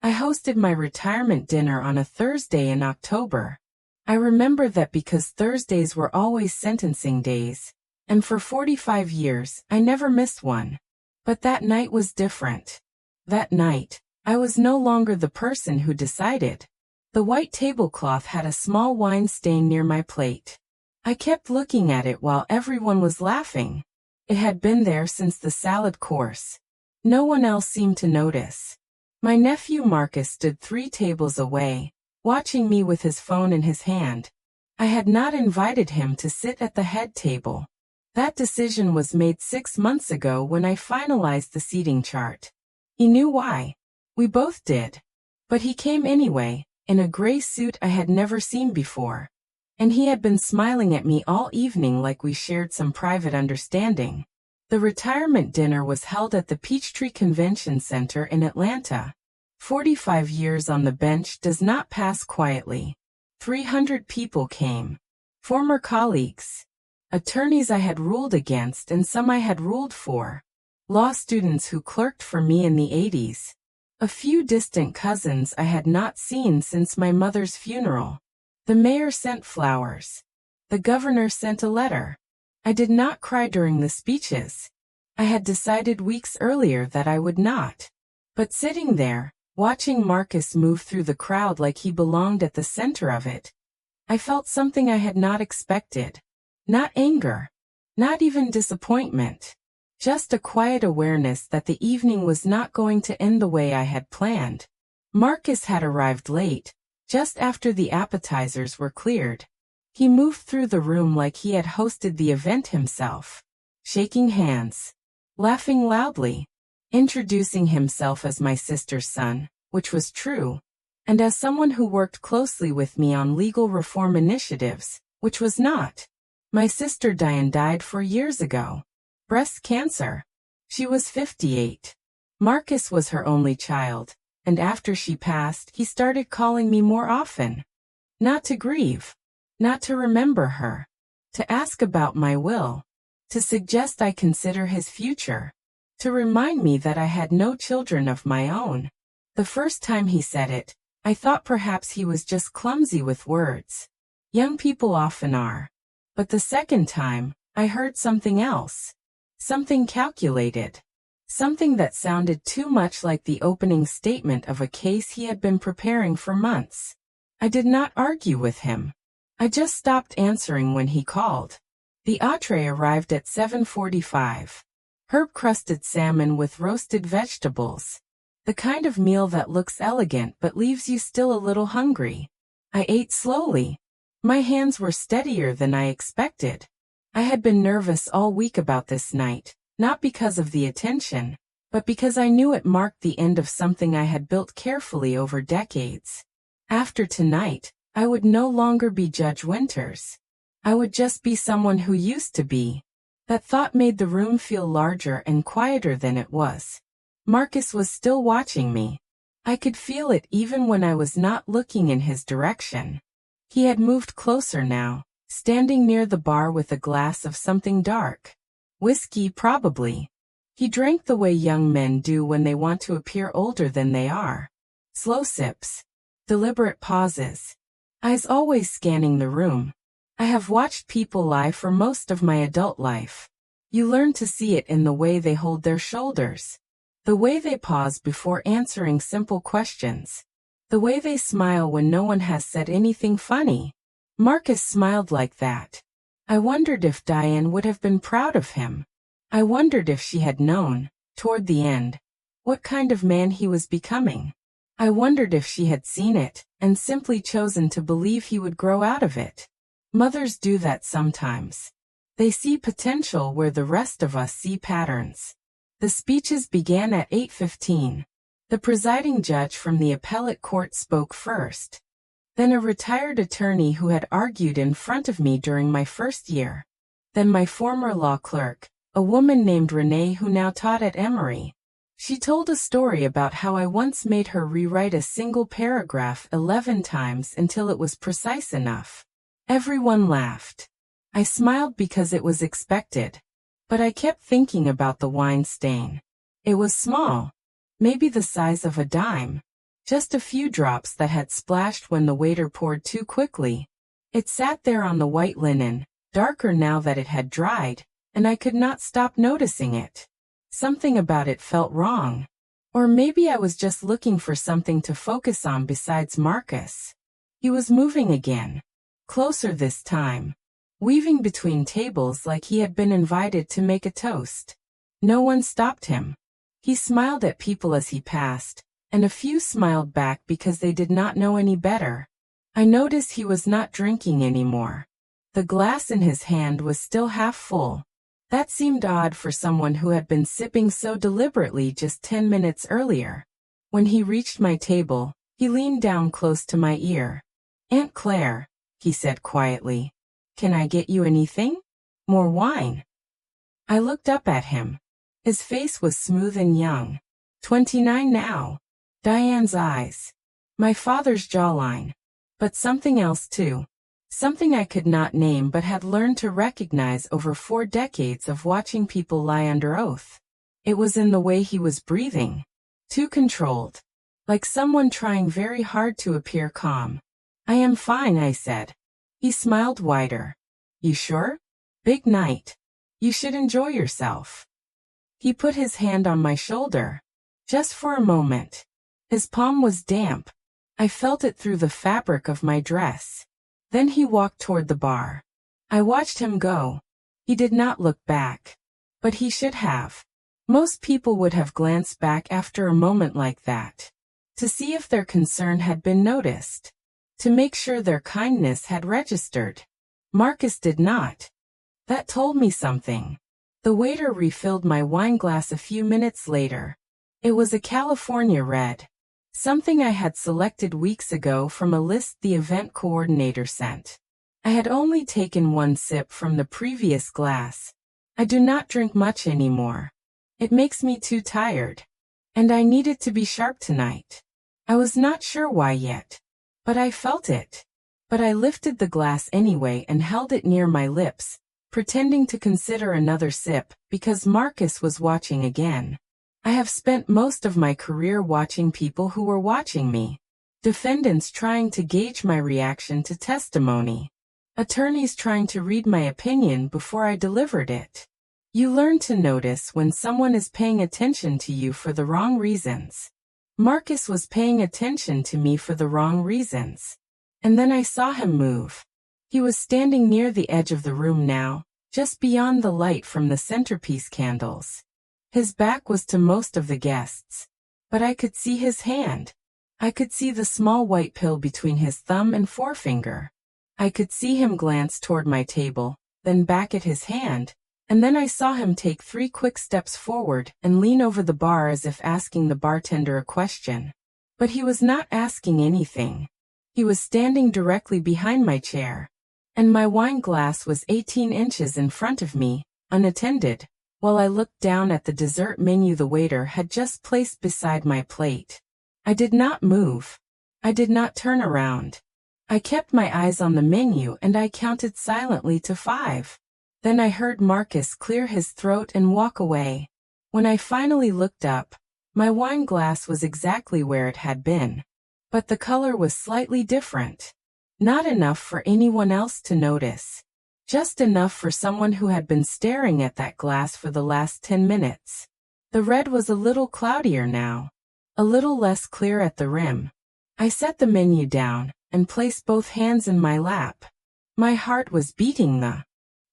I hosted my retirement dinner on a Thursday in October. I remember that because Thursdays were always sentencing days, and for 45 years, I never missed one. But that night was different. That night, I was no longer the person who decided. The white tablecloth had a small wine stain near my plate. I kept looking at it while everyone was laughing. It had been there since the salad course. No one else seemed to notice. My nephew Marcus stood 3 tables away, watching me with his phone in his hand. I had not invited him to sit at the head table. That decision was made 6 months ago when I finalized the seating chart. He knew why. We both did. But he came anyway, in a gray suit I had never seen before. And he had been smiling at me all evening like we shared some private understanding. The retirement dinner was held at the Peachtree Convention Center in Atlanta. 45 years on the bench does not pass quietly. 300 people came. Former colleagues. Attorneys I had ruled against and some I had ruled for. Law students who clerked for me in the 80s. A few distant cousins I had not seen since my mother's funeral. The mayor sent flowers. The governor sent a letter. I did not cry during the speeches. I had decided weeks earlier that I would not. But sitting there, watching Marcus move through the crowd like he belonged at the center of it, I felt something I had not expected. Not anger. Not even disappointment. Just a quiet awareness that the evening was not going to end the way I had planned. Marcus had arrived late, just after the appetizers were cleared. He moved through the room like he had hosted the event himself, shaking hands, laughing loudly, introducing himself as my sister's son, which was true, and as someone who worked closely with me on legal reform initiatives, which was not. My sister Diane died 4 years ago. Breast cancer. She was 58. Marcus was her only child, and after she passed, he started calling me more often. Not to grieve. Not to remember her. To ask about my will. To suggest I consider his future. To remind me that I had no children of my own. The first time he said it, I thought perhaps he was just clumsy with words. Young people often are. But the second time, I heard something else. Something calculated. Something that sounded too much like the opening statement of a case he had been preparing for months. I did not argue with him. I just stopped answering when he called. The entree arrived at 7:45. Herb-crusted salmon with roasted vegetables. The kind of meal that looks elegant but leaves you still a little hungry. I ate slowly. My hands were steadier than I expected. I had been nervous all week about this night, not because of the attention, but because I knew it marked the end of something I had built carefully over decades. After tonight, I would no longer be Judge Winters. I would just be someone who used to be. That thought made the room feel larger and quieter than it was. Marcus was still watching me. I could feel it even when I was not looking in his direction. He had moved closer now, standing near the bar with a glass of something dark. Whiskey, probably. He drank the way young men do when they want to appear older than they are. Slow sips. Deliberate pauses. Eyes always scanning the room. I have watched people lie for most of my adult life. You learn to see it in the way they hold their shoulders. The way they pause before answering simple questions. The way they smile when no one has said anything funny. Marcus smiled like that. I wondered if Diane would have been proud of him. I wondered if she had known, toward the end, what kind of man he was becoming. I wondered if she had seen it, and simply chosen to believe he would grow out of it. Mothers do that sometimes. They see potential where the rest of us see patterns. The speeches began at 8:15. The presiding judge from the appellate court spoke first. Then a retired attorney who had argued in front of me during my first year. Then my former law clerk, a woman named Renee who now taught at Emory. She told a story about how I once made her rewrite a single paragraph 11 times until it was precise enough. Everyone laughed. I smiled because it was expected. But I kept thinking about the wine stain. It was small. Maybe the size of a dime. Just a few drops that had splashed when the waiter poured too quickly. It sat there on the white linen, darker now that it had dried, and I could not stop noticing it. Something about it felt wrong. Or maybe I was just looking for something to focus on besides Marcus. He was moving again. Closer this time. Weaving between tables like he had been invited to make a toast. No one stopped him. He smiled at people as he passed, and a few smiled back because they did not know any better. I noticed he was not drinking anymore. The glass in his hand was still half full. That seemed odd for someone who had been sipping so deliberately just 10 minutes earlier. When he reached my table, he leaned down close to my ear. "Aunt Claire," he said quietly, "can I get you anything? More wine?" I looked up at him. His face was smooth and young. 29 now. Diane's eyes. My father's jawline. But something else too. Something I could not name but had learned to recognize over 4 decades of watching people lie under oath. It was in the way he was breathing. Too controlled. Like someone trying very hard to appear calm. "I am fine," I said. He smiled wider. "You sure? Big night. You should enjoy yourself." He put his hand on my shoulder. Just for a moment. His palm was damp. I felt it through the fabric of my dress. Then he walked toward the bar. I watched him go. He did not look back. But he should have. Most people would have glanced back after a moment like that. To see if their concern had been noticed. To make sure their kindness had registered. Marcus did not. That told me something. The waiter refilled my wine glass a few minutes later. It was a California red. Something I had selected weeks ago from a list the event coordinator sent. I had only taken 1 sip from the previous glass. I do not drink much anymore. It makes me too tired. And I needed to be sharp tonight. I was not sure why yet. But I felt it. But I lifted the glass anyway and held it near my lips, pretending to consider another sip, because Marcus was watching again. I have spent most of my career watching people who were watching me. Defendants trying to gauge my reaction to testimony. Attorneys trying to read my opinion before I delivered it. You learn to notice when someone is paying attention to you for the wrong reasons. Marcus was paying attention to me for the wrong reasons. And then I saw him move. He was standing near the edge of the room now, just beyond the light from the centerpiece candles. His back was to most of the guests. But I could see his hand. I could see the small white pill between his thumb and forefinger. I could see him glance toward my table, then back at his hand, and then I saw him take 3 quick steps forward and lean over the bar as if asking the bartender a question. But he was not asking anything. He was standing directly behind my chair. And my wine glass was 18 inches in front of me, unattended, while I looked down at the dessert menu the waiter had just placed beside my plate. I did not move. I did not turn around. I kept my eyes on the menu and I counted silently to 5. Then I heard Marcus clear his throat and walk away. When I finally looked up, my wine glass was exactly where it had been. But the color was slightly different. Not enough for anyone else to notice. Just enough for someone who had been staring at that glass for the last 10 minutes. The red was a little cloudier now. A little less clear at the rim. I set the menu down and placed both hands in my lap. My heart was beating the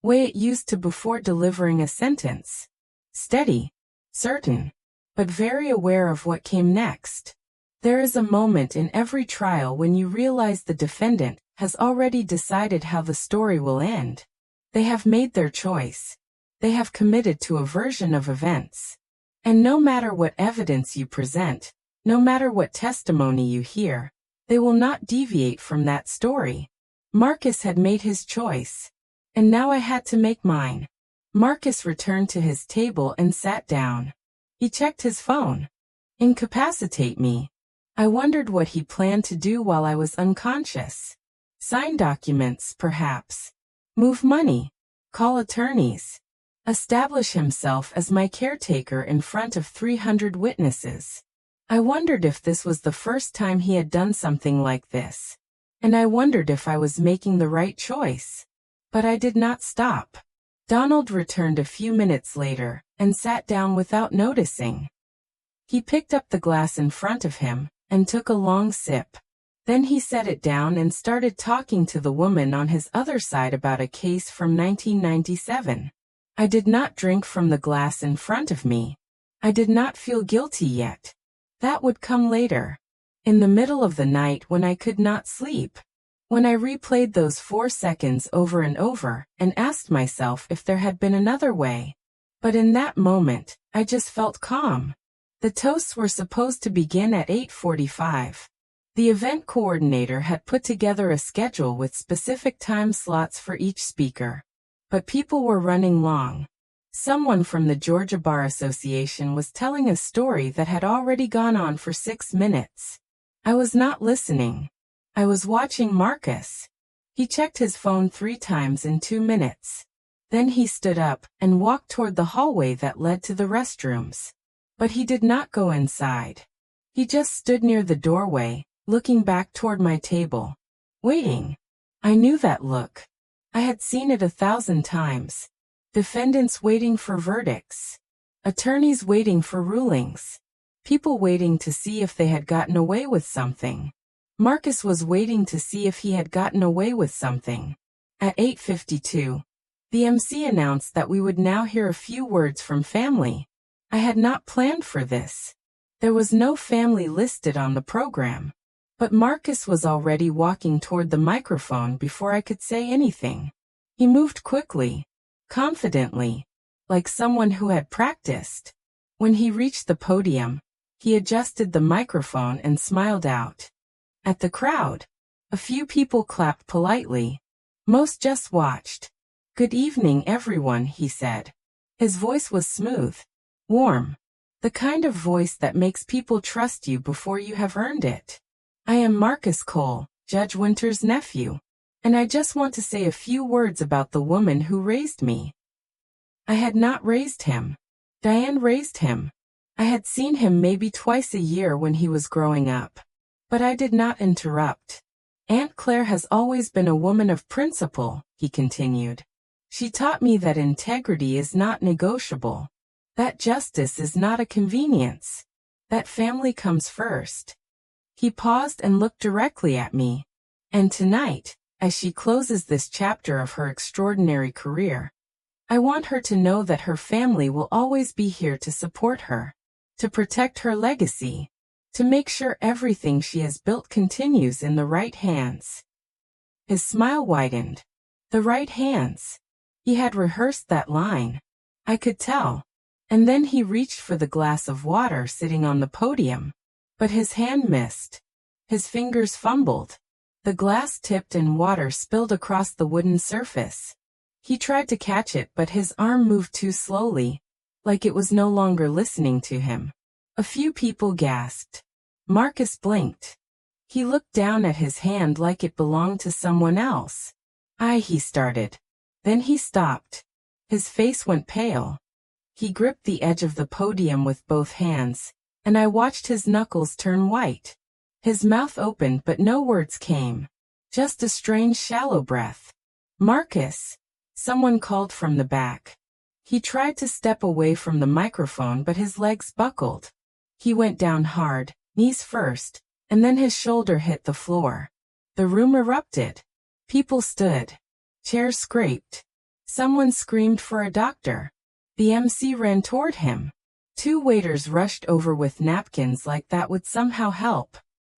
way it used to before delivering a sentence. Steady, certain, but very aware of what came next. There is a moment in every trial when you realize the defendant has already decided how the story will end. They have made their choice. They have committed to a version of events. And no matter what evidence you present, no matter what testimony you hear, they will not deviate from that story. Marcus had made his choice. And now I had to make mine. Marcus returned to his table and sat down. He checked his phone. Incapacitate me. I wondered what he planned to do while I was unconscious. Sign documents, perhaps. Move money. Call attorneys. Establish himself as my caretaker in front of 300 witnesses. I wondered if this was the first time he had done something like this. And I wondered if I was making the right choice. But I did not stop. Donald returned a few minutes later and sat down without noticing. He picked up the glass in front of him and took a long sip. Then he set it down and started talking to the woman on his other side about a case from 1997. I did not drink from the glass in front of me. I did not feel guilty yet. That would come later. In the middle of the night when I could not sleep. When I replayed those 4 seconds over and over and asked myself if there had been another way. But in that moment, I just felt calm. The toasts were supposed to begin at 8:45. The event coordinator had put together a schedule with specific time slots for each speaker. But people were running long. Someone from the Georgia Bar Association was telling a story that had already gone on for 6 minutes. I was not listening. I was watching Marcus. He checked his phone 3 times in 2 minutes. Then he stood up and walked toward the hallway that led to the restrooms. But he did not go inside. He just stood near the doorway, looking back toward my table. Waiting. I knew that look. I had seen it 1,000 times. Defendants waiting for verdicts. Attorneys waiting for rulings. People waiting to see if they had gotten away with something. Marcus was waiting to see if he had gotten away with something. At 8:52, the MC announced that we would now hear a few words from family. I had not planned for this. There was no family listed on the program. But Marcus was already walking toward the microphone before I could say anything. He moved quickly, confidently, like someone who had practiced. When he reached the podium, he adjusted the microphone and smiled out. At the crowd, a few people clapped politely. Most just watched. "Good evening, everyone," he said. His voice was smooth, warm, the kind of voice that makes people trust you before you have earned it. "I am Marcus Cole, Judge Winter's nephew, and I just want to say a few words about the woman who raised me." I had not raised him. Diane raised him. I had seen him maybe twice a year when he was growing up. But I did not interrupt. "Aunt Claire has always been a woman of principle," he continued. "She taught me that integrity is not negotiable, that justice is not a convenience, that family comes first." He paused and looked directly at me. "And tonight, as she closes this chapter of her extraordinary career, I want her to know that her family will always be here to support her, to protect her legacy, to make sure everything she has built continues in the right hands." His smile widened. The right hands. He had rehearsed that line. I could tell. And then he reached for the glass of water sitting on the podium. But his hand missed. His fingers fumbled. The glass tipped and water spilled across the wooden surface. He tried to catch it, but his arm moved too slowly, like it was no longer listening to him. A few people gasped. Marcus blinked. He looked down at his hand like it belonged to someone else. He started. Then he stopped. His face went pale. He gripped the edge of the podium with both hands, and I watched his knuckles turn white. His mouth opened but no words came. Just a strange shallow breath. "Marcus!" Someone called from the back. He tried to step away from the microphone but his legs buckled. He went down hard, knees first, and then his shoulder hit the floor. The room erupted. People stood. Chairs scraped. Someone screamed for a doctor. The MC ran toward him. 2 waiters rushed over with napkins like that would somehow help.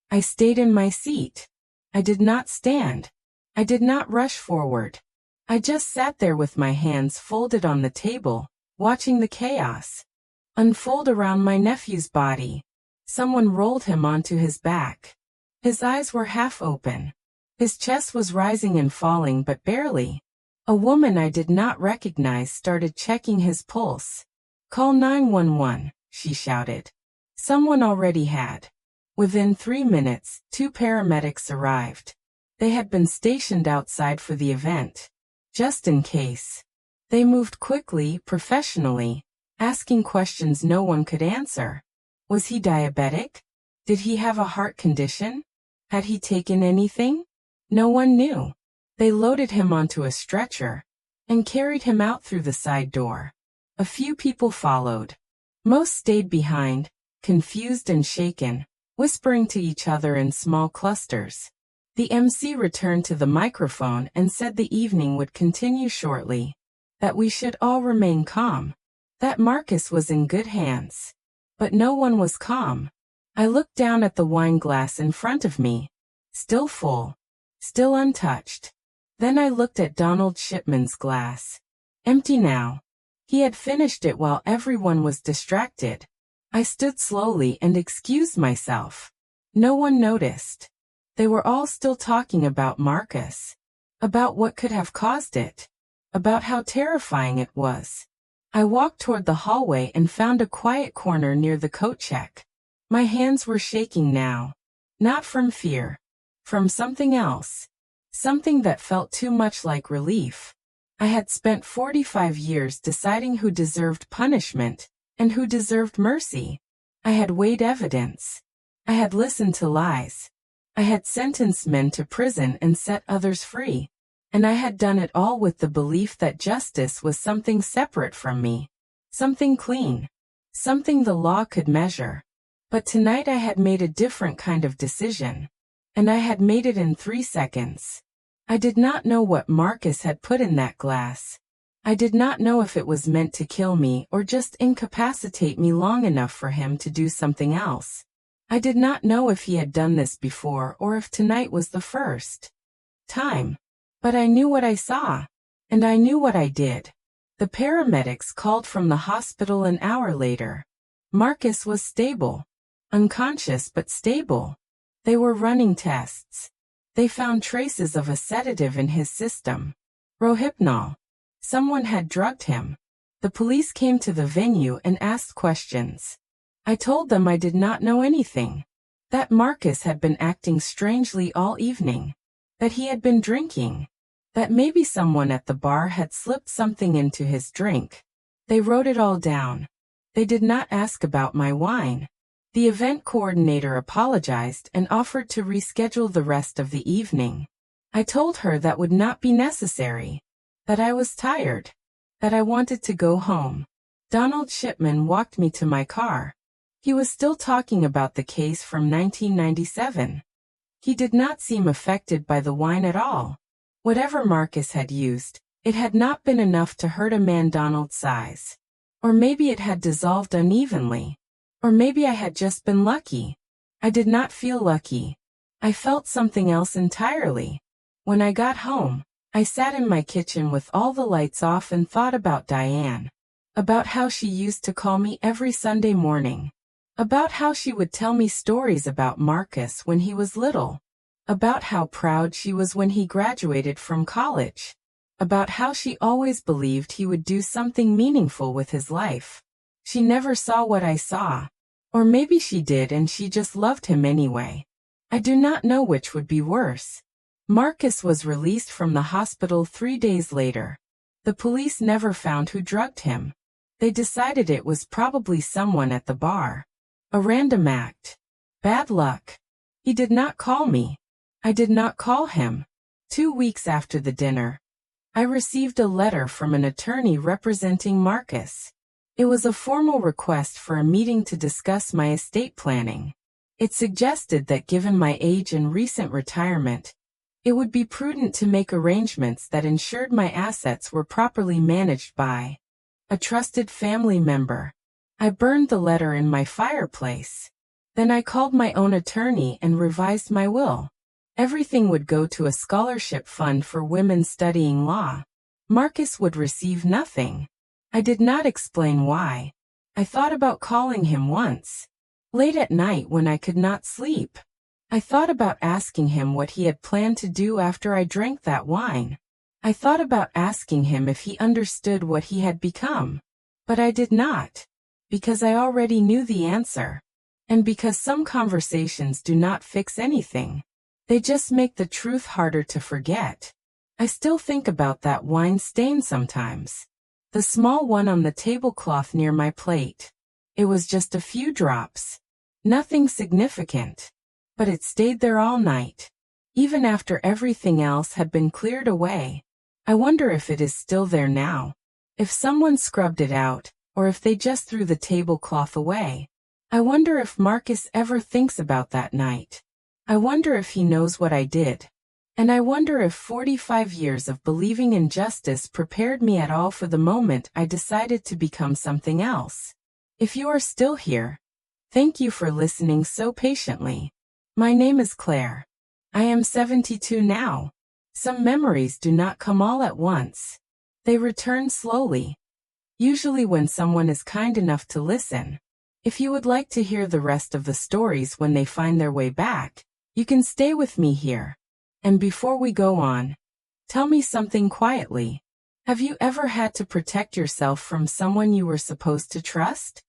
I stayed in my seat. I did not stand. I did not rush forward. I just sat there with my hands folded on the table, watching the chaos unfold around my nephew's body. Someone rolled him onto his back. His eyes were half open. His chest was rising and falling but barely. A woman I did not recognize started checking his pulse. "Call 911, she shouted. Someone already had. Within 3 minutes, 2 paramedics arrived. They had been stationed outside for the event, just in case. They moved quickly, professionally, asking questions no one could answer. Was he diabetic? Did he have a heart condition? Had he taken anything? No one knew. They loaded him onto a stretcher and carried him out through the side door. A few people followed. Most stayed behind, confused and shaken, whispering to each other in small clusters. The MC returned to the microphone and said the evening would continue shortly, that we should all remain calm, that Marcus was in good hands. But no one was calm. I looked down at the wine glass in front of me, still full, still untouched. Then I looked at Donald Shipman's glass. Empty now. He had finished it while everyone was distracted. I stood slowly and excused myself. No one noticed. They were all still talking about Marcus, about what could have caused it, about how terrifying it was. I walked toward the hallway and found a quiet corner near the coat check. My hands were shaking now. Not from fear. From something else. Something that felt too much like relief. I had spent 45 years deciding who deserved punishment and who deserved mercy. I had weighed evidence. I had listened to lies. I had sentenced men to prison and set others free. And I had done it all with the belief that justice was something separate from me. Something clean. Something the law could measure. But tonight I had made a different kind of decision. And I had made it in 3 seconds. I did not know what Marcus had put in that glass. I did not know if it was meant to kill me or just incapacitate me long enough for him to do something else. I did not know if he had done this before or if tonight was the first time. But I knew what I saw. And I knew what I did. The paramedics called from the hospital an hour later. Marcus was stable. Unconscious but stable. They were running tests. They found traces of a sedative in his system. Rohypnol. Someone had drugged him. The police came to the venue and asked questions. I told them I did not know anything. That Marcus had been acting strangely all evening. That he had been drinking. That maybe someone at the bar had slipped something into his drink. They wrote it all down. They did not ask about my wine. The event coordinator apologized and offered to reschedule the rest of the evening. I told her that would not be necessary. That I was tired. That I wanted to go home. Donald Shipman walked me to my car. He was still talking about the case from 1997. He did not seem affected by the wine at all. Whatever Marcus had used, it had not been enough to hurt a man Donald's size. Or maybe it had dissolved unevenly. Or maybe I had just been lucky. I did not feel lucky. I felt something else entirely. When I got home, I sat in my kitchen with all the lights off and thought about Diane. About how she used to call me every Sunday morning. About how she would tell me stories about Marcus when he was little. About how proud she was when he graduated from college. About how she always believed he would do something meaningful with his life. She never saw what I saw. Or maybe she did and she just loved him anyway. I do not know which would be worse. Marcus was released from the hospital 3 days later. The police never found who drugged him. They decided it was probably someone at the bar. A random act. Bad luck. He did not call me. I did not call him. 2 weeks after the dinner, I received a letter from an attorney representing Marcus. It was a formal request for a meeting to discuss my estate planning. It suggested that given my age and recent retirement, it would be prudent to make arrangements that ensured my assets were properly managed by a trusted family member. I burned the letter in my fireplace. Then I called my own attorney and revised my will. Everything would go to a scholarship fund for women studying law. Marcus would receive nothing. I did not explain why. I thought about calling him once. Late at night when I could not sleep. I thought about asking him what he had planned to do after I drank that wine. I thought about asking him if he understood what he had become. But I did not. Because I already knew the answer. And because some conversations do not fix anything. They just make the truth harder to forget. I still think about that wine stain sometimes. The small one on the tablecloth near my plate. It was just a few drops. Nothing significant. But it stayed there all night. Even after everything else had been cleared away. I wonder if it is still there now. If someone scrubbed it out, or if they just threw the tablecloth away. I wonder if Marcus ever thinks about that night. I wonder if he knows what I did. And I wonder if 45 years of believing in justice prepared me at all for the moment I decided to become something else. If you are still here, thank you for listening so patiently. My name is Claire. I am 72 now. Some memories do not come all at once. They return slowly. Usually when someone is kind enough to listen. If you would like to hear the rest of the stories when they find their way back, you can stay with me here. And before we go on, tell me something quietly. Have you ever had to protect yourself from someone you were supposed to trust?